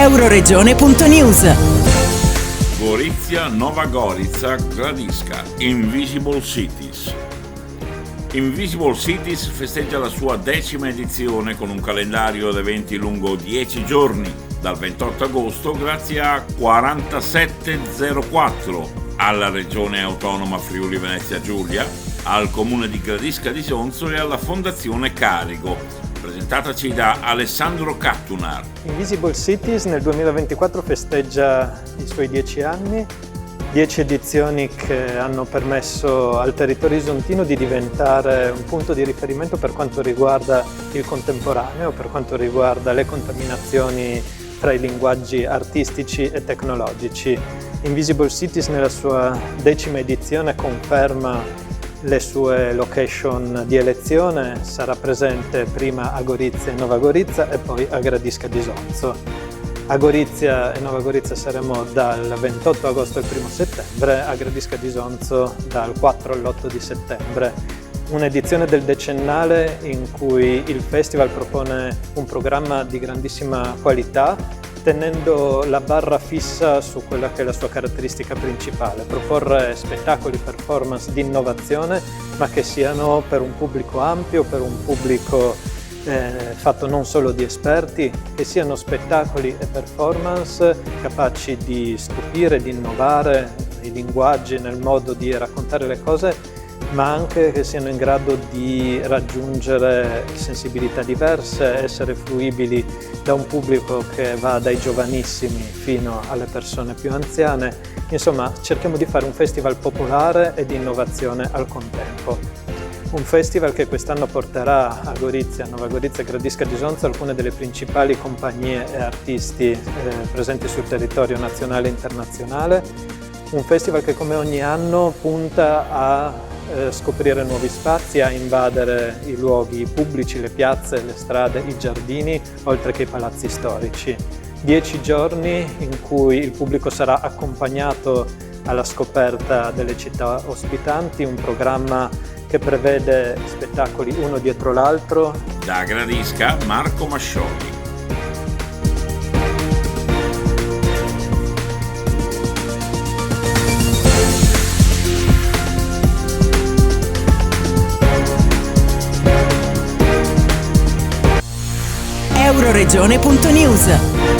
Euroregione.news. Gorizia, Nova Gorica, Gradisca, Invisible Cities. Invisible Cities festeggia la sua 10ª edizione con un calendario di eventi lungo 10 giorni, dal 28 agosto grazie a 4704, alla Regione Autonoma Friuli Venezia Giulia, al Comune di Gradisca di Sonzo e alla Fondazione Carigo. Presentataci da Alessandro Cattunar. Invisible Cities nel 2024 festeggia i suoi 10 anni, 10 edizioni che hanno permesso al territorio isontino di diventare un punto di riferimento per quanto riguarda il contemporaneo, per quanto riguarda le contaminazioni tra i linguaggi artistici e tecnologici. Invisible Cities nella sua 10ª edizione conferma le sue location di elezione, sarà presente prima a Gorizia e Nova Gorica e poi a Gradisca di Sonzo. A Gorizia e Nova Gorica saremo dal 28 agosto al 1 settembre, a Gradisca di Sonzo dal 4 all'8 di settembre. Un'edizione del decennale in cui il festival propone un programma di grandissima qualità, tenendo la barra fissa su quella che è la sua caratteristica principale, proporre spettacoli, performance di innovazione, ma che siano per un pubblico ampio, per un pubblico fatto non solo di esperti, che siano spettacoli e performance capaci di stupire, di innovare i linguaggi nel modo di raccontare le cose, ma anche che siano in grado di raggiungere sensibilità diverse, essere fruibili da un pubblico che va dai giovanissimi fino alle persone più anziane. Insomma, cerchiamo di fare un festival popolare e di innovazione al contempo. Un festival che quest'anno porterà a Gorizia, Nova Gorica e Gradisca di Sonzo alcune delle principali compagnie e artisti presenti sul territorio nazionale e internazionale. Un festival che come ogni anno punta a scoprire nuovi spazi, a invadere i luoghi pubblici, le piazze, le strade, i giardini, oltre che i palazzi storici. 10 giorni in cui il pubblico sarà accompagnato alla scoperta delle città ospitanti, un programma che prevede spettacoli uno dietro l'altro. Da Gradisca, Marco Mascioli. Euroregione.news.